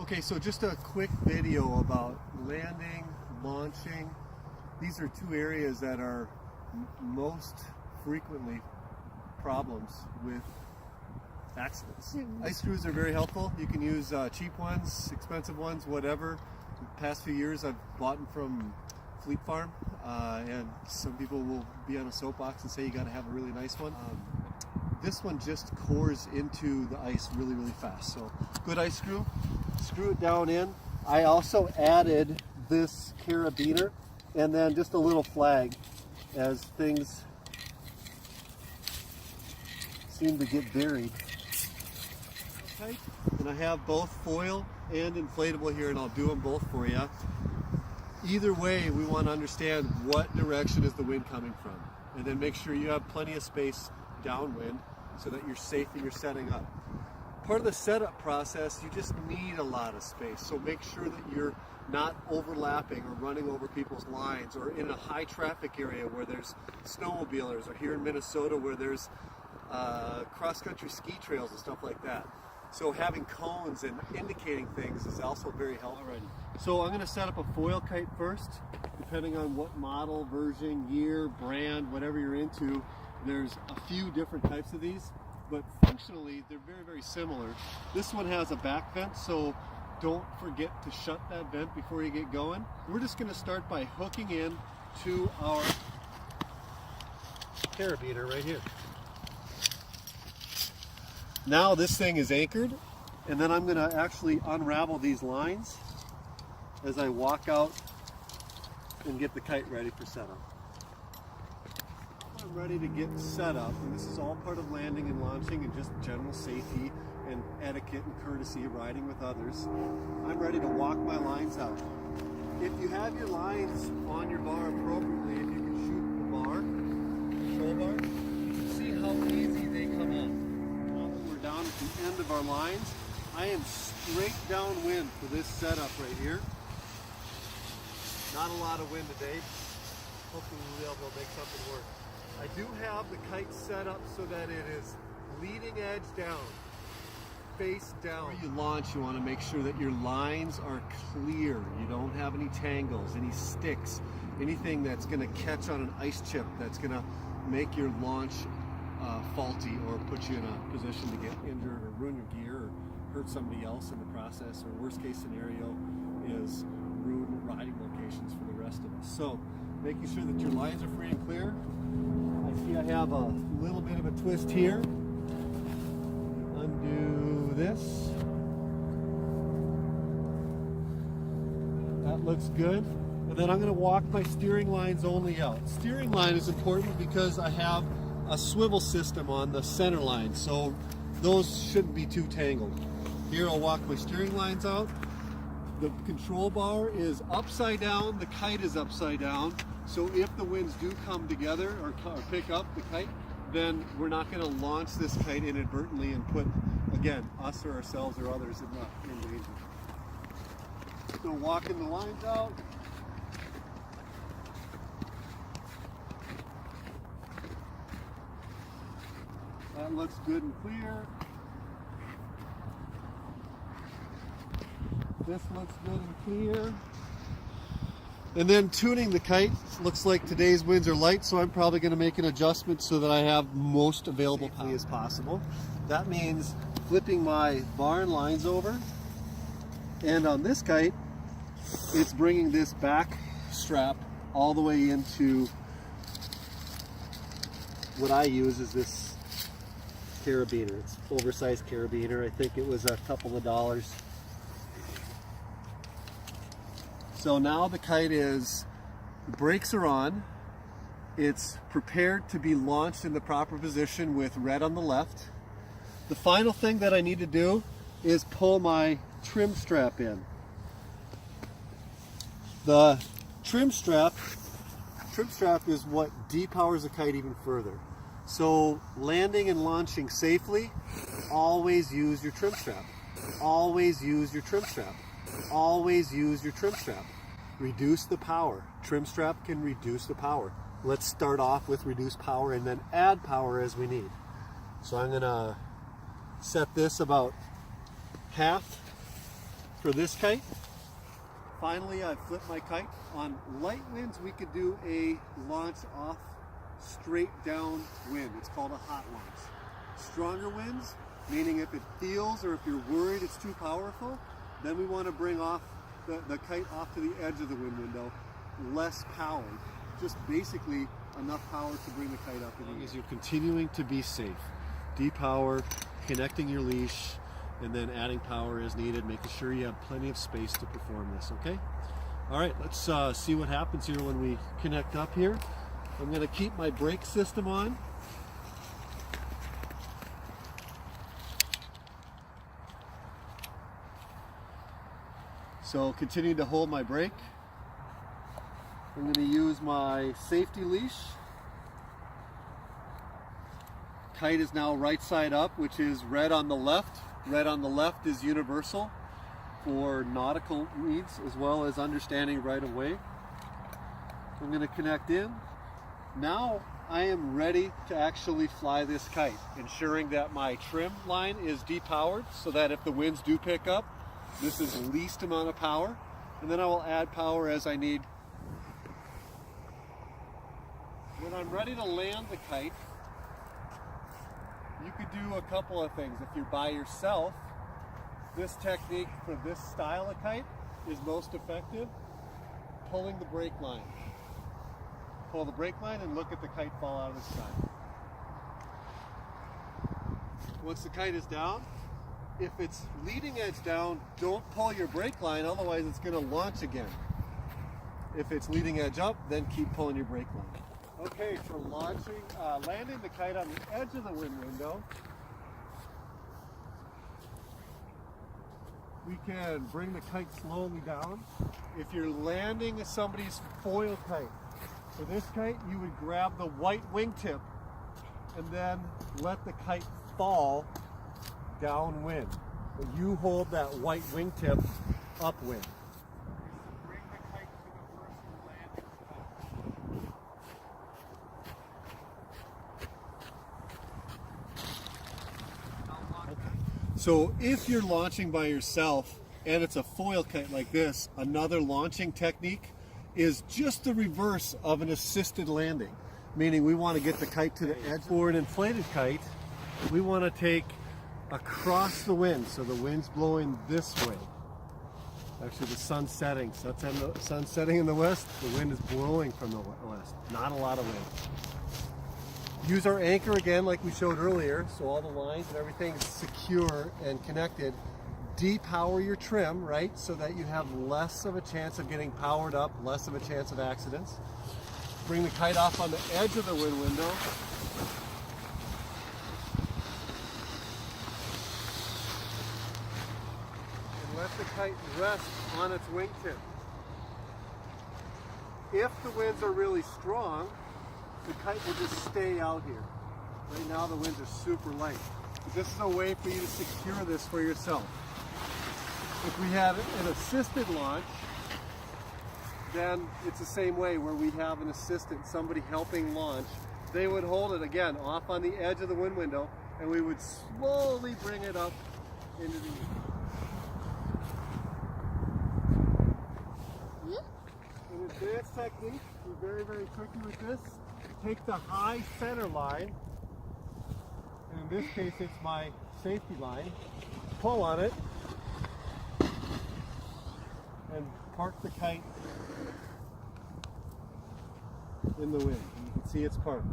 Okay, so just a quick video about landing, launching. These are two areas that are most frequently problems with accidents. Ice screws are very helpful. You can use cheap ones, expensive ones, whatever. The past few years I've bought them from Fleet Farm, and some people will be on a soapbox and say you got to have a really nice one. This one just cores into the ice really, really fast. So good ice screw, screw it down in. I also added this carabiner and then just a little flag as things seem to get buried. Okay. And I have both foil and inflatable here, and I'll do them both for you. Either way, we want to understand what direction is the wind coming from, and then make sure you have plenty of space downwind so that you're safe in your setting up. Part of the setup process, you just need a lot of space, so make sure that you're not overlapping or running over people's lines, or in a high traffic area where there's snowmobilers, or here in Minnesota where there's cross-country ski trails and stuff like that. So having cones and indicating things is also very helpful. Alrighty. So I'm going to set up a foil kite first. Depending on what model, version, year, brand, whatever you're into, there's a few different types of these, but functionally they're very, very similar. This one has a back vent, so don't forget to shut that vent before you get going. We're just going to start by hooking in to our carabiner right here. Now this thing is anchored, and then I'm going to actually unravel these lines as I walk out and get the kite ready for setup. I'm ready to get set up, and this is all part of landing and launching and just general safety and etiquette and courtesy of riding with others. I'm ready to walk my lines out. If you have your lines on your bar appropriately, if you can shoot the bar, control bar, you can see how easy they come up. Down at the end of our lines, I am straight downwind for this setup right here. Not a lot of wind today. Hopefully we'll be able to make something work. I do have the kite set up so that it is leading edge down, face down. Before you launch, you want to make sure that your lines are clear. You don't have any tangles, any sticks, anything that's going to catch on an ice chip that's going to make your launch faulty or put you in a position to get injured or ruin your gear or hurt somebody else in the process, or worst case scenario is ruin riding locations for the rest of us. So making sure that your lines are free and clear. I see I have a little bit of a twist here. Undo this. That looks good. And then I'm going to walk my steering lines only out. Steering line is important because I have a swivel system on the center line, so those shouldn't be too tangled. Here I'll walk my steering lines out. The control bar is upside down, the kite is upside down, so if the winds do come together or pick up the kite, then we're not going to launch this kite inadvertently and put, again, us or ourselves or others in danger. So walking the lines out. That looks good and clear. This looks good and clear. And then tuning the kite. Looks like today's winds are light, so I'm probably going to make an adjustment so that I have most available power as possible. That means flipping my bar and lines over. And on this kite, it's bringing this back strap all the way into what I use is this carabiner. It's oversized carabiner. I think it was a couple of dollars. So now the kite is, the brakes are on, it's prepared to be launched in the proper position with red on the left. The final thing that I need to do is pull my trim strap in. The trim strap is what depowers the kite even further. So landing and launching safely, always use your trim strap. Always use your trim strap. Always use your trim strap. Reduce the power. Trim strap can reduce the power. Let's start off with reduce power and then add power as we need. So I'm going to set this about half for this kite. Finally, I flipped my kite. On light winds, we could do a launch off straight down wind. It's called a hot launch. Stronger winds, meaning if it feels or if you're worried it's too powerful, then we want to bring off the kite off to the edge of the wind window. Less power, just basically enough power to bring the kite up. As long as you're continuing to be safe. Depower, connecting your leash, and then adding power as needed, making sure you have plenty of space to perform this, okay? All right, let's see what happens here when we connect up here. I'm going to keep my brake system on. So continue to hold my brake. I'm going to use my safety leash. Kite is now right side up, which is red on the left. Red on the left is universal for nautical needs as well as understanding right of way. I'm going to connect in. Now I am ready to actually fly this kite, ensuring that my trim line is depowered so that if the winds do pick up, this is the least amount of power, and then I will add power as I need. When I'm ready to land the kite, you could do a couple of things. If you're by yourself, this technique for this style of kite is most effective. Pulling the brake line. Pull the brake line and look at the kite fall out of the sky. Once the kite is down, if it's leading edge down, don't pull your brake line, otherwise it's going to launch again. If it's leading edge up, then keep pulling your brake line. Okay, for launching, landing the kite on the edge of the wind window, we can bring the kite slowly down. If you're landing somebody's foil kite, for this kite, you would grab the white wingtip and then let the kite fall downwind. But you hold that white wingtip upwind. Bring the kite to the first landing spot. So if you're launching by yourself and it's a foil kite like this, another launching technique is just the reverse of an assisted landing, meaning we want to get the kite to the edge. For an inflated kite, we want to take across the wind, so the wind's blowing this way. Actually, the sun's setting, so that's the sun setting in the west, the wind is blowing from the west, not a lot of wind. Use our anchor again like we showed earlier, so all the lines and everything is secure and connected. Depower your trim, right, so that you have less of a chance of getting powered up, less of a chance of accidents. Bring the kite off on the edge of the wind window. And let the kite rest on its wingtip. If the winds are really strong, the kite will just stay out here. Right now the winds are super light. But this is a way for you to secure this for yourself. If we had an assisted launch, then it's the same way where we have an assistant, somebody helping launch. They would hold it again off on the edge of the wind window and we would slowly bring it up into the air. An advanced technique, we're very, very tricky with this. Take the high center line, and in this case it's my safety line, pull on it, and park the kite in the wind. You can see it's parked.